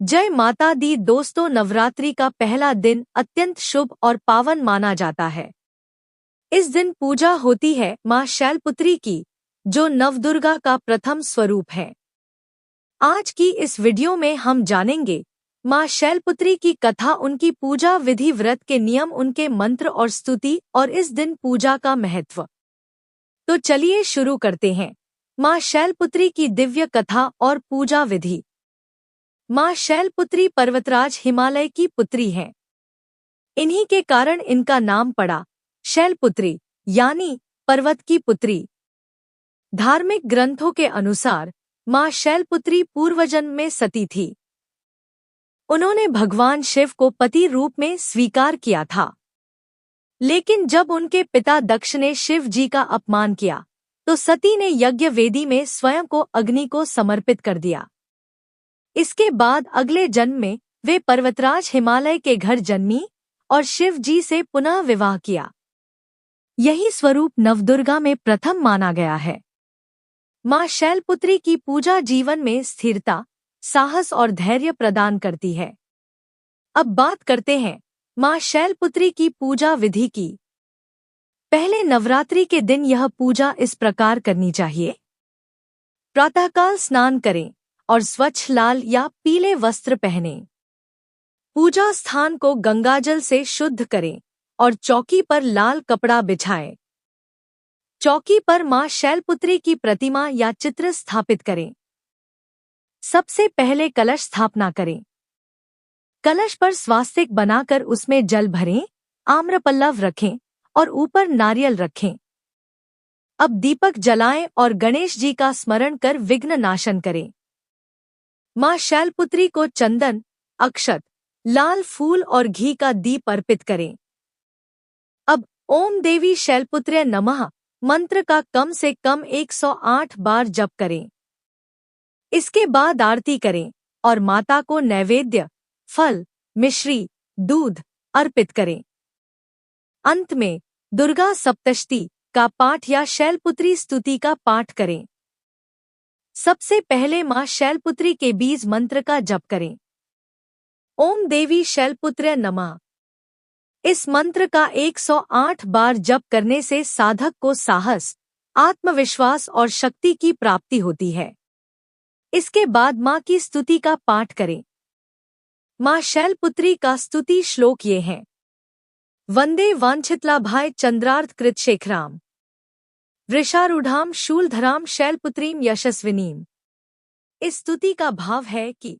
जय माता दी। दोस्तों, नवरात्रि का पहला दिन अत्यंत शुभ और पावन माना जाता है। इस दिन पूजा होती है मां शैलपुत्री की, जो नवदुर्गा का प्रथम स्वरूप है। आज की इस वीडियो में हम जानेंगे मां शैलपुत्री की कथा, उनकी पूजा विधि, व्रत के नियम, उनके मंत्र और स्तुति, और इस दिन पूजा का महत्व। तो चलिए शुरू करते हैं। मां शैलपुत्री की दिव्य कथा और पूजा विधि। मां शैलपुत्री पर्वतराज हिमालय की पुत्री हैं। इन्हीं के कारण इनका नाम पड़ा शैलपुत्री, यानी पर्वत की पुत्री। धार्मिक ग्रंथों के अनुसार मां शैलपुत्री पूर्वजन्म में सती थी। उन्होंने भगवान शिव को पति रूप में स्वीकार किया था, लेकिन जब उनके पिता दक्ष ने शिव जी का अपमान किया तो सती ने यज्ञ वेदी में स्वयं को अग्नि को समर्पित कर दिया। इसके बाद अगले जन्म में वे पर्वतराज हिमालय के घर जन्मी और शिव जी से पुनः विवाह किया। यही स्वरूप नवदुर्गा में प्रथम माना गया है। मां शैलपुत्री की पूजा जीवन में स्थिरता, साहस और धैर्य प्रदान करती है। अब बात करते हैं मां शैलपुत्री की पूजा विधि की। पहले नवरात्रि के दिन यह पूजा इस प्रकार करनी चाहिए। प्रातःकाल स्नान करें और स्वच्छ लाल या पीले वस्त्र पहनें। पूजा स्थान को गंगाजल से शुद्ध करें और चौकी पर लाल कपड़ा बिछाएं। चौकी पर मां शैलपुत्री की प्रतिमा या चित्र स्थापित करें। सबसे पहले कलश स्थापना करें। कलश पर स्वास्तिक बनाकर उसमें जल भरें, आम्रपल्लव रखें और ऊपर नारियल रखें। अब दीपक जलाएं और गणेश जी का स्मरण कर विघ्न नाशन करें। मां शैलपुत्री को चंदन, अक्षत, लाल फूल और घी का दीप अर्पित करें। अब ओम देवी शैलपुत्र्य नमः मंत्र का कम से कम 108 बार जप करें। इसके बाद आरती करें और माता को नैवेद्य, फल, मिश्री, दूध अर्पित करें। अंत में दुर्गा सप्तशती का पाठ या शैलपुत्री स्तुति का पाठ करें। सबसे पहले मां शैलपुत्री के बीज मंत्र का जप करें। ओम देवी शैलपुत्र्य नमः। इस मंत्र का 108 बार जप करने से साधक को साहस, आत्मविश्वास और शक्ति की प्राप्ति होती है। इसके बाद मां की स्तुति का पाठ करें। मां शैलपुत्री का स्तुति श्लोक ये हैं। वंदे वांछितलाभाय चंद्रार्थ कृत शेखराम, वृषारूढ़ाम शूलधराम शैलपुत्रीम यशस्विनीम। इस स्तुति का भाव है कि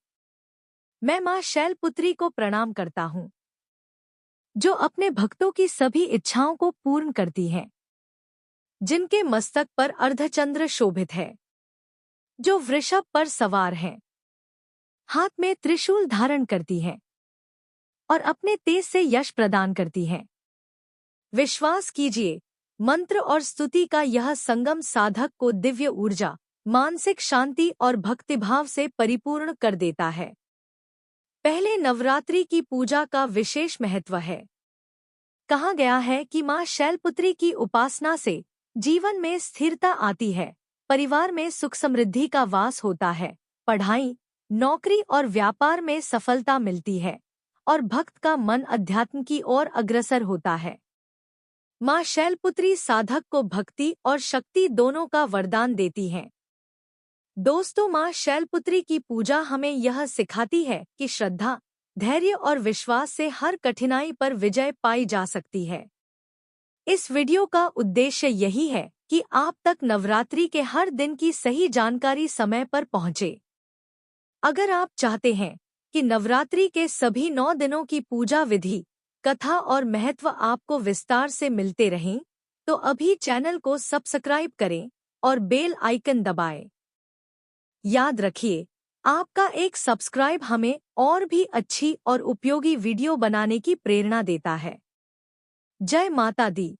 मैं मां शैलपुत्री को प्रणाम करता हूँ, जो अपने भक्तों की सभी इच्छाओं को पूर्ण करती है, जिनके मस्तक पर अर्धचंद्र शोभित है, जो वृषभ पर सवार हैं, हाथ में त्रिशूल धारण करती है और अपने तेज से यश प्रदान करती है। विश्वास कीजिए, मंत्र और स्तुति का यह संगम साधक को दिव्य ऊर्जा, मानसिक शांति और भक्तिभाव से परिपूर्ण कर देता है। पहले नवरात्रि की पूजा का विशेष महत्व है। कहा गया है कि मां शैलपुत्री की उपासना से जीवन में स्थिरता आती है, परिवार में सुख समृद्धि का वास होता है, पढ़ाई, नौकरी और व्यापार में सफलता मिलती है और भक्त का मन अध्यात्म की ओर अग्रसर होता है। मां शैलपुत्री साधक को भक्ति और शक्ति दोनों का वरदान देती हैं। दोस्तों, मां शैलपुत्री की पूजा हमें यह सिखाती है कि श्रद्धा, धैर्य और विश्वास से हर कठिनाई पर विजय पाई जा सकती है। इस वीडियो का उद्देश्य यही है कि आप तक नवरात्रि के हर दिन की सही जानकारी समय पर पहुंचे। अगर आप चाहते हैं कि नवरात्रि के सभी 9 दिनों की पूजा विधि, कथा और महत्व आपको विस्तार से मिलते रहें, तो अभी चैनल को सब्सक्राइब करें और बेल आइकन दबाएं। याद रखिए, आपका एक सब्सक्राइब हमें और भी अच्छी और उपयोगी वीडियो बनाने की प्रेरणा देता है। जय माता दी।